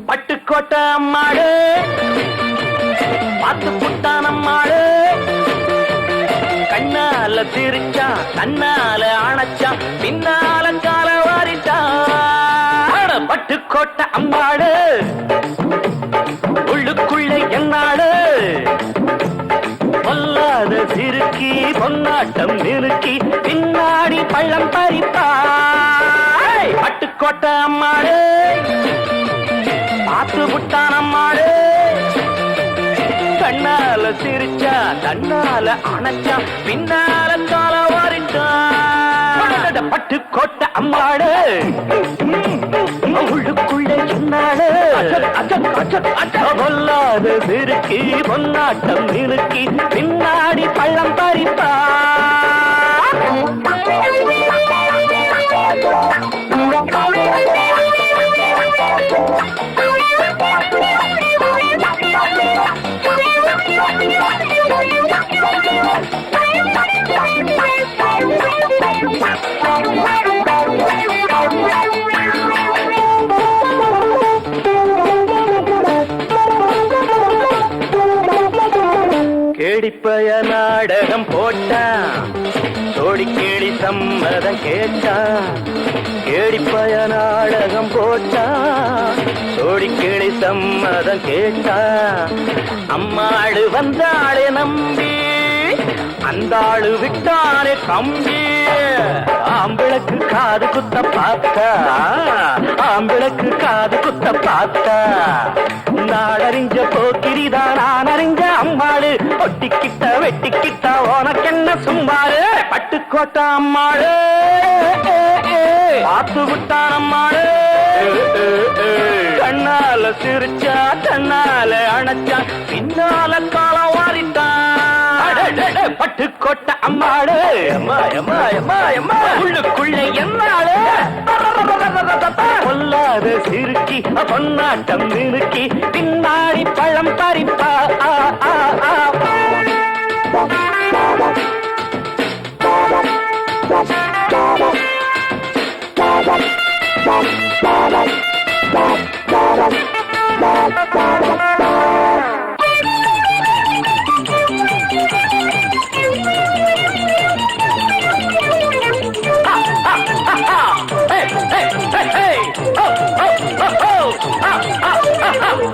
பட்டுக்கோட்டை அம்மாடு பார்த்து புட்டான் அம்மாடு கண்ணால சிரிச்சா கண்ணால அணைச்சா பின்னால கால வாரிட்டா பட்டுக்கோட்டை அம்மாடு உள்ளுக்குள்ளே என்னாடு பொல்லாத சிறுக்கி பொன்னாட்டம் நிறுக்கி பின்னாடி பள்ளம் பறிப்பா பட்டுக்கோட்டை அம்மாடு பார்த்து புட்டான் அம்மாடு கண்ணால சிரிச்சா கண்ணால அணைச்சா பின்னால கால வாரிட்டா பட்டுக்கோட்டை அம்மாடு உள்ளுக்குள்ளே சொன்னாடு பொல்லாத சிறுக்கி பொன்னாட்டம் நிறுக்கி பின்னாடி பள்ளம் பறிப்பா கேடிப்பய நாடகம் போட்டான் சோடி கேடி சம்மதம் கேட்டான் கேடிப்பய நாடகம் போட்டான் சோடி கேடி சம்மதம் கேட்டான் அம்மாடு வந்தாளே நம்பி அந்த ஆளு விட்டானே கம்பி ஆம்பிளக்கு காது குத்த பார்த்தா ஆம்பிளக்கு காது குத்த பார்த்தா நாடறிஞ்ச போக்கிரிதான் நான் அறிஞ்ச அம்மாடு ஒட்டிக்கிட்ட வெட்டிக்கிட்ட உனக்கென்ன சும்மாடு பட்டுக்கோட்டை அம்மாடு பார்த்து விட்டான் அம்மாடு கண்ணால சிரிச்சா கண்ணால அணைச்சா பின்னால காலம் வாரிட்டான் பட்டுக்கோட்டை அம்மாடு உள்ளுக்குள்ளே என்னாடு பொல்லாத சிறுக்கி பொன்னாட்டம் நிறுக்கி பின்னாடி பழம் பறிப்பா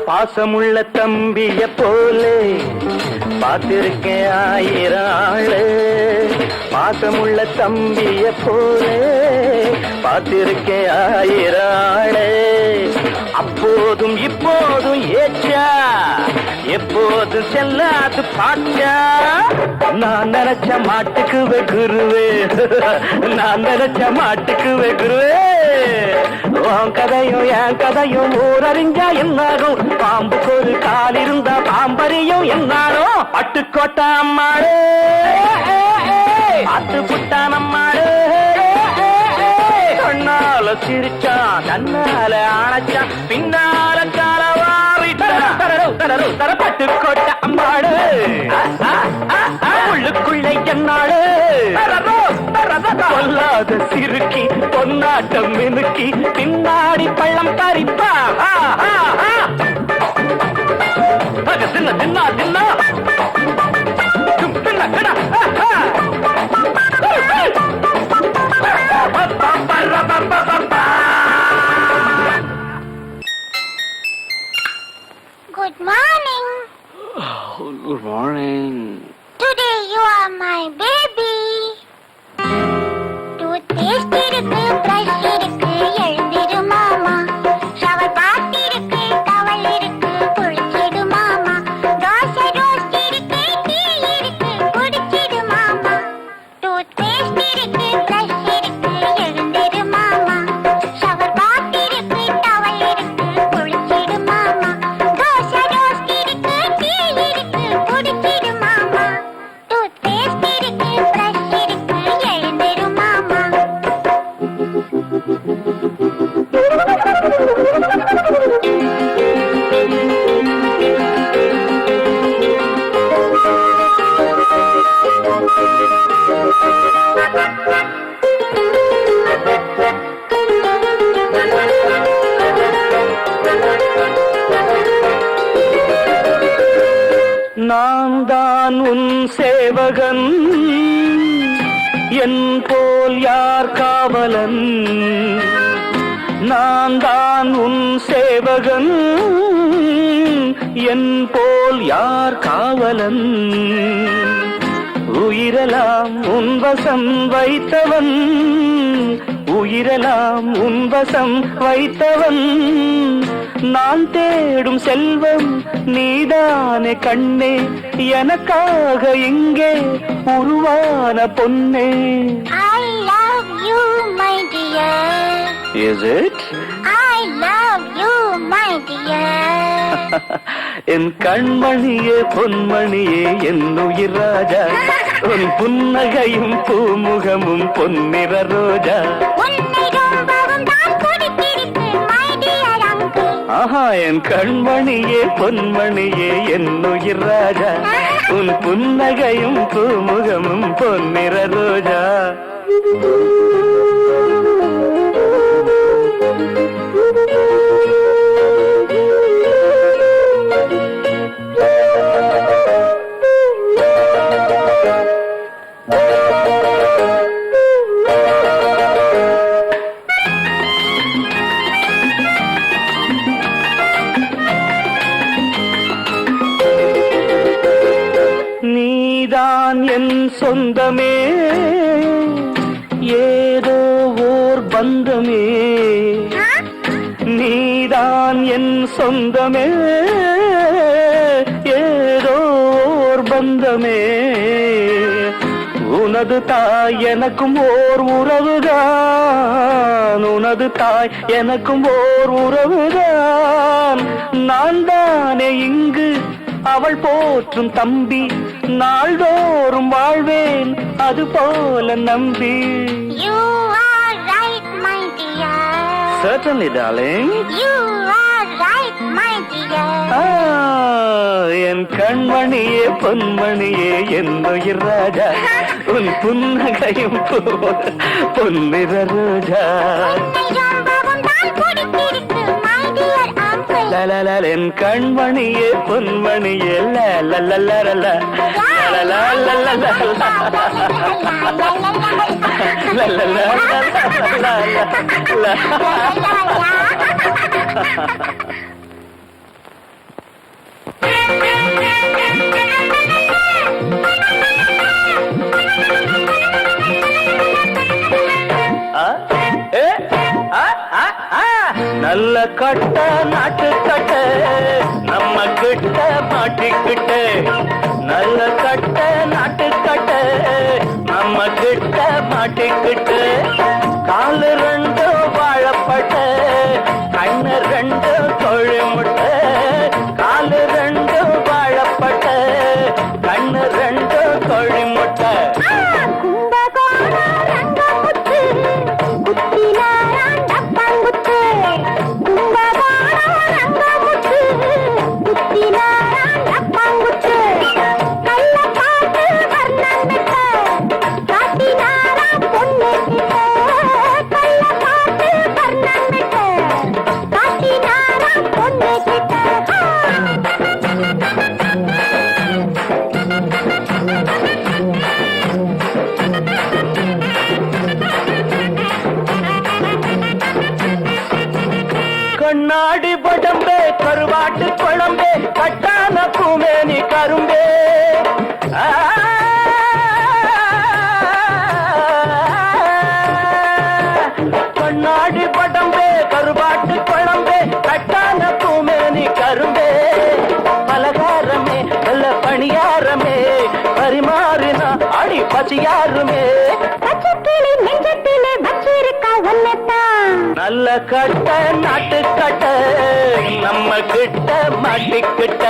பாசமுள்ள தம்பிய போலே பார்த்திருக்கேன் ஆயிரம் ஆளு பாசமுள்ள தம்பிய போலே பார்த்திருக்கேன் ஆயிரம் ஆளு அப்போதும் இப்போதும் ஏச்சா எப்போதும் செல்லாது பாட்டா நான் நினைச்ச மாட்டுக்கு வெகுருவே நான் நினைச்ச மாட்டுக்கு வெகுருவே உன் கதையும் என் கதையும் ஊரறிஞ்சா என்னாகும் பாம்புக்கு ஒரு கால் இருந்தா பாம்பறியும் என்னாலும் பட்டுக்கோட்டை அம்மாடு பார்த்து புட்டான் அம்மாடு கண்ணால சிரிச்சான் கண்ணால அணைச்சான் பின்னால கால வாரிட்டான் பட்டுக்கோட்டை அம்மாடு உள்ளுக்குள்ளே என்னாடு பொல்லாத சிறுக்கி பொன்னாட்டம் மினுக்கி பின்னாடி பள்ளம் பறிப்பா தின்ன தின்னா தின்னா தின்ன கடா Good morning. Good morning. Today you are my baby. Toothpaste இருக்கு, brush இருக்கு, எழுந்திரு மாமா. Shower bath இருக்கு, towel இருக்கு, குளிச்சிடு மாமா. தோசை roast இருக்கு, tea இருக்கு, குடிச்சிடு மாமா. Toothpaste இருக்கு, brush இருக்கு, எழுந்திரு மாமா. Shower bath இருக்கு, towel இருக்கு, குளிச்சிடு மாமா. நான் தான் உன் சேவகன், என் போல் யார் காவலன். நான் தான் உன் சேவகன், என் போல் யார் காவலன். உயிரெல்லாம் உன் வசம் வைத்தவன், உயிரெல்லாம் உன் வசம் வைத்தவன். நான் தேடும் செல்வம் நீதானே கண்ணே, எனக்காக இங்கே உருவான பொன்னே. I love you, my dear. Is it? I love you, my dear. என் கண்மணியே பொன்மணியே என் உயிர் ராஜா, உன் புன்னகையும் பூமுகமும் பொன்னிற ரோஜா. உன்னை ரொம்பவும் தான் பிடித்திருக்கு, my dear uncle. ஆஹா, என் கண்மணியே பொன்மணியே என் உயிர் ராஜா, உன் புன்னகையும் பூமுகமும் பொன்னிற ரோஜா. நீதான் என் சொந்தமே, ஏதோ ஓர் பந்தமே. நீதான் என் சொந்தமே, ஏதோ ஓர் பந்தமே. உனது தாய் எனக்கும் ஓர் உறவுதான், உனது தாய் எனக்கும் ஓர் உறவுதான். நான் தானே இங்கு அவள் போற்றும் தம்பி, நாள்தோறும் வாழ்வேன் அது போல நம்பி. You are right, my dear. Certainly, darling. You are right, my dear. என் கண்மணியே பொன்மணியே என் உயிர் ராஜா, உன் புன்னகையும் பொன்னிற ரோஜா. உன்னை ரொம்பவும் தான் பிடித்திருக்கு, my dear uncle. லலலல, என் கண்மணியே பொன்மணியே லலலலலல, நல்ல கட்ட நாட்டு கட்ட நம்ம கிட்ட மாட்டிக்கிட்ட, நல்ல கட்ட நாட்டு கட்ட நம்ம கிட்ட மாட்டிக்கிட்ட. காலு ரெண்டு வாழப்பட்ட, கண்ணு ரெண்டு தொழில்முட்ட. காலு ரெண்டு வாழப்பட்ட, கண்ணு ரெண்டு தொழில்முட்ட. கண்ணாடி படம்பே கருவாட்டு குழம்பே கட்டான பூமேனி கரும்பே. கண்ணாடி படம்பே கருவாட்டு குழம்பே கட்டான பூமேனி கரும்பே. பலகாரமே நல்ல பணியாரமே பரிமாறினா அடி பசியாருமே. நல்ல கட்ட நாட்டு கட்ட நம்ம கிட்ட மாட்டிக்கிட்ட.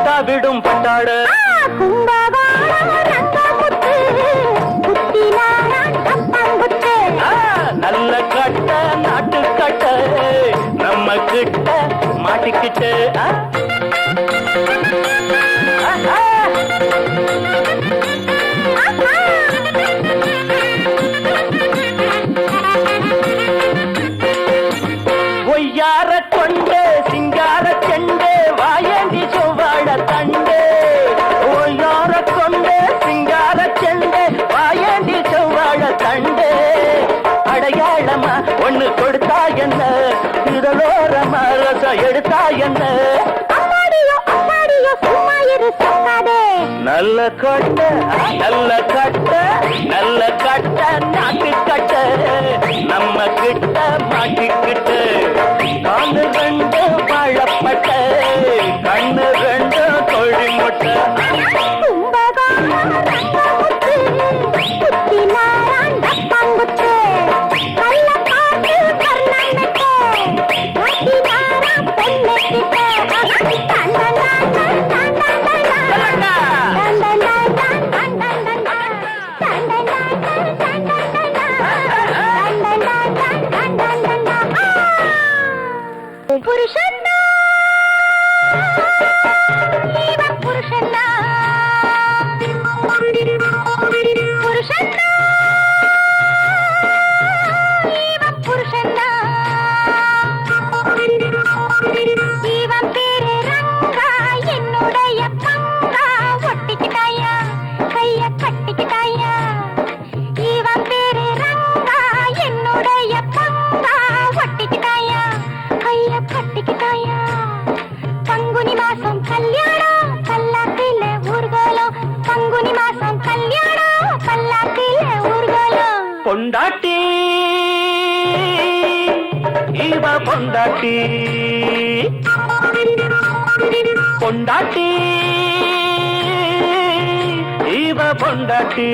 தொட்டா விடும் பட்டாடு கும்பகோணம் ரங்கமுத்து குத்தினாரான் கப்பங்குத்து நல்ல கட்ட நாட்டு கட்ட நம்ம கிட்ட மாட்டிக்கிட்டு ஒய்யார கொண்டு சிங்கார செண்டு வாயேந்தி சுவாழ தண்டு ஒய்யார கொண்டு சிங்கார செண்டு வாயேந்தி சுவாழ தண்டு அடையாளமா ஒண்ணு கொடுத்தா என்ன இதழோரமா ரசம் எடுத்தா என்ன அம்மாடியோ அம்மாடியோ சும்மா இரு சொல்லாதே நல்ல கட்ட நல்ல கட்ட நல்ல கட்ட நாட்டு கட்ட நம்ம கிட்ட மாட்டிக்கிட்டு காலு ரெண்டு வாழப்பட்ட கண்ணு ரெண்டு தொழி முட்டை கும்பகோணம் ரங்கமுத்து குத்தினாரான் கப்பங்குத்து கள்ள பாட்டு கர்ணனுக்கு மாட்டினாராம் பொண்ணுக்கிட்ட புருஷன்னா இவன் புருஷன்னா புருஷன்னா இவன் புருஷன்னா இவன் பேரு ரங்கா என்னுடைய பங்கா ஒட்டிக்கிட்டாயா கைய கட்டிக்கிட்டாயா இவன் பேரு ரங்கா என்னுடைய பங்கா ஒட்டிக்கிட்டாயா கைய கட்டிக்கிட்டாயா பங்குனி மாசம் கல்யாணம் பல்லாக்கில ஊர்கோலம் பங்குனி மாசம் கல்யாணம் பல்லாக்கில ஊர்கோலம் பொண்டாட்டி இவ பொண்டாட்டி பொண்டாட்டி இவ பொண்டாட்டி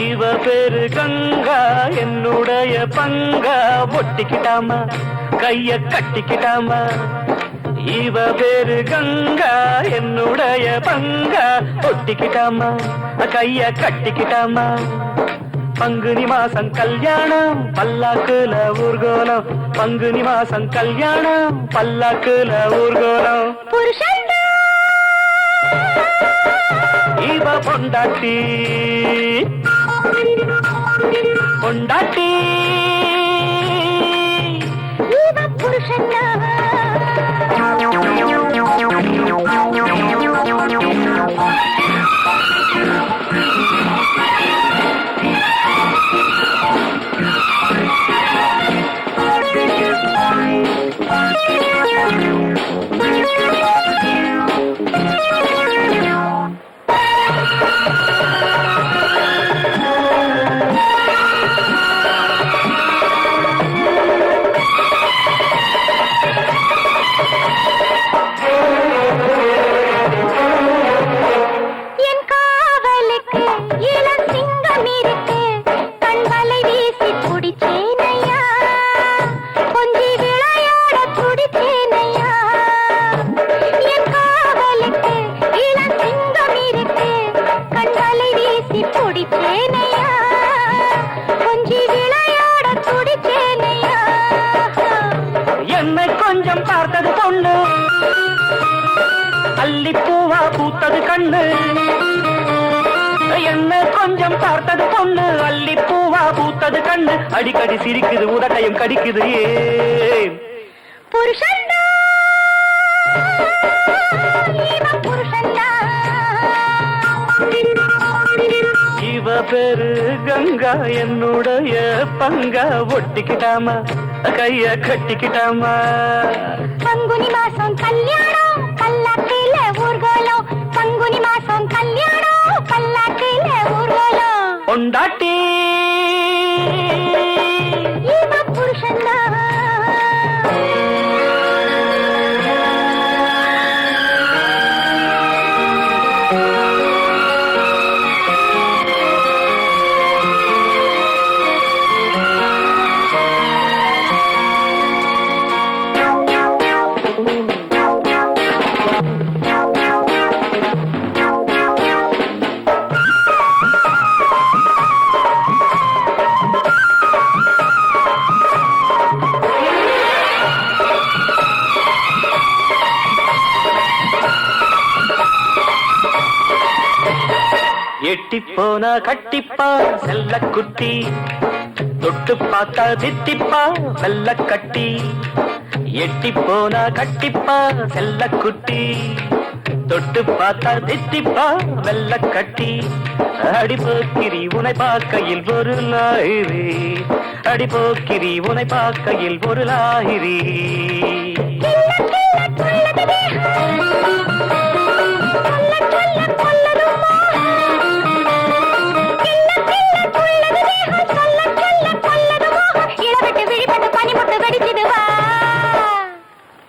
இவ பேரு கங்கா என்னுடைய பங்கா ஒட்டிக்கிட்டாமா கைய கட்டிக்கிட்டாமா இவ பேரு கங்கா என்னுடைய பங்கா ஒட்டிக்கிட்டாமா கைய கட்டிக்கிட்டாமா பங்குனி மாசம் கல்யாணம் பல்லாக்குல ஊர்கோலம் பங்குனி மாசம் கல்யாணம் பல்லாக்குல ஊர்கோலம் புருஷன்னா இவ பொண்டாட்டி பொண்டாட்டி இவன் புருஷன்னா அல்லிப்பூவா பூத்தது கண்ணு என்ன கொஞ்சம் பார்த்தது பொண்ணு அல்லிப்பூவா பூத்தது கண்ணு அடிக்கடி சிரிக்குது உதட்டையும் கடிக்குது ஏன் புருஷன்னா இவன் புருஷன்னா இவ பேரு கங்கா என்னுடைய பங்கா ஒட்டிக்கிட்டாமா கைய கட்டிக்கிட்டாமா பங்குனி மாசம் கல்யாணம் பல்லாக்கில ஊர்கோலம் பங்குனி மாசம் கல்யாணம் பல்லாக்கில ஊர்கோலம் பொண்டாட்டி இவன் புருஷன்னா எட்டி போனா கட்டிப்பா செல்ல குட்டி தொட்டு பார்த்தா தித்திப்பா வெள்ள கட்டி எட்டி போனா கட்டிப்பா செல்ல குட்டி தொட்டு பார்த்தா தித்திப்பா வெள்ள கட்டி அடிபோக்கிரி உனை பார்க்கையில் ஒரு லாயிரி அடிபோக்கிரி உனை பார்க்கையில் ஒரு லாயிரி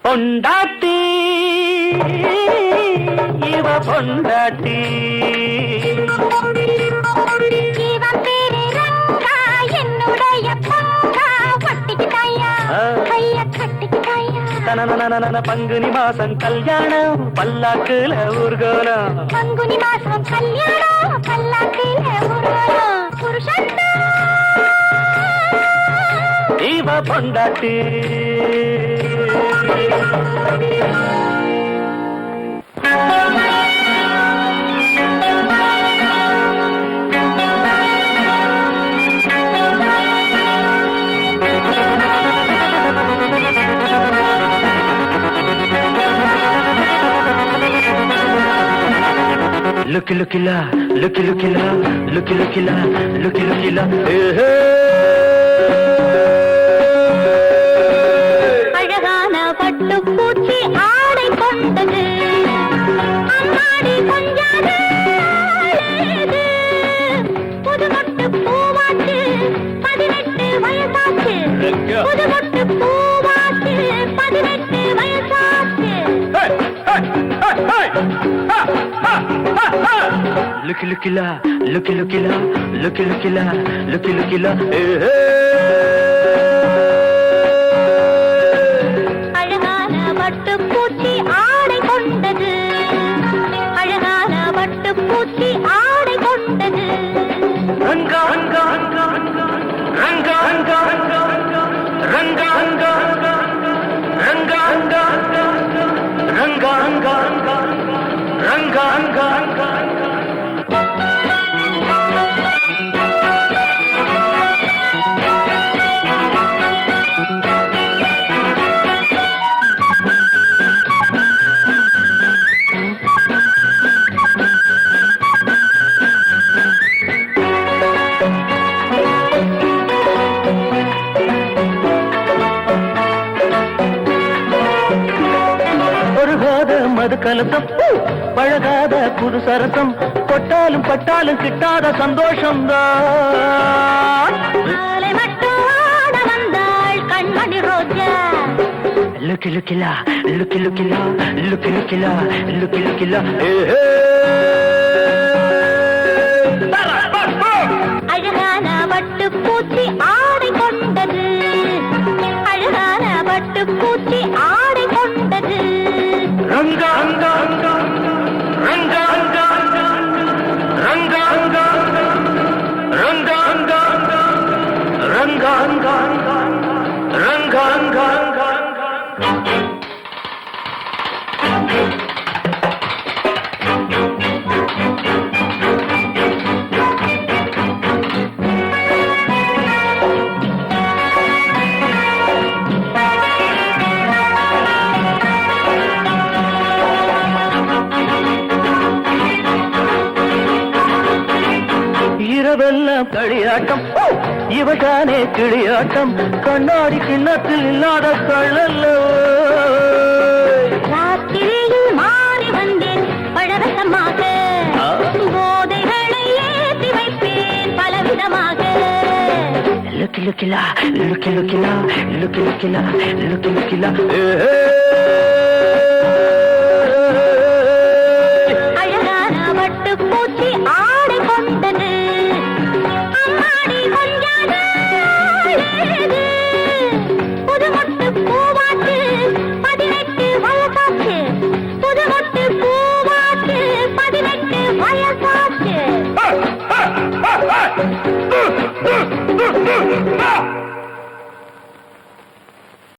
பொண்டாட்டி இவ பொண்டாட்டி இவன் பேரு ரங்கா என்னுடைய பங்கா கட்டிக்கிட்டாயா கைய கட்டிக்கிட்டாயா தனனனனன பங்குனி மாசம் கல்யாணம் பல்லாக்குல ஊர்கோலம் பங்குனி மாசம் கல்யாணம் பல்லாக்குல ஊர்வலம் புருஷன் இவ பொண்டாட்டி Looky, looky, la, looky, looky, la, looky, looky, la, looky, looky, la. அழகான பட்டுப்பூச்சி ஆடை கொண்டது அம்மாடி கொஞ்சாது புதுமொட்டு பூவாச்சு 18 வயசாச்சு புதுமொட்டு பூவாச்சு 18 வயசாச்சு Looky, looky, la, looky, looky, la, looky, looky, la, looky, looky, la. அழகான பட்டுப்பூச்சி ஆடை கொண்டது அழகான பட்டுப்பூச்சி ஆடை கொண்டது ரங்கா ரங்கா ரங்கா ரங்கா ரங்கா ரங்கா ரங்கா ரங்கா ரங்கா ரங்கா ரங்கா ரங்கா ரங்கா ரங்கா மது கலசம் பழகாத புது சரசம் தொட்டாலும் பட்டாலும் கிட்டாத சந்தோஷம் தான் மட்டும் ஆட வந்தாள் கண்மணி ரோஜா லுக்கி லுக்கிலா லுக்கி லுக்கிலா லுக்கி லுக்கிலா லுக்கி லுக்கிலா அழகான பட்டுப்பூச்சி ஆடை கொண்டது அழகான பட்டுப்பூச்சி ஆடை கொண்டது ரங்கா ரங்கா ரங்கா ரங்கா ரங்கா ரங்கா ரங்கா ரங்கா ரங்கா ரங்கா ரங்கா ரங்கா இரவெல்லாம் களியாட்டம் இவதானே கிளியாட்டம் கண்ணாடி கிண்ணத்தில் இல்லாத கள்ளல்ல ராத்திரியில் மாறி வந்தேன் பழரசமாக போதைகளை ஏற்றி வைப்பேன் பலவிதமாக லுக்கி லுக்கிலா லுக்கி லுக்கிலா லுக்கி லுக்கிலா லுக்கி லுக்கிலா அழகான பட்டுப்பூச்சி ஆடை கொண்டது அம்மாடி கொஞ்சாது புதுமொட்டு பூவாச்சு 18 வயசாச்சு புதுமொட்டு பூவாச்சு 18 வயசாச்சு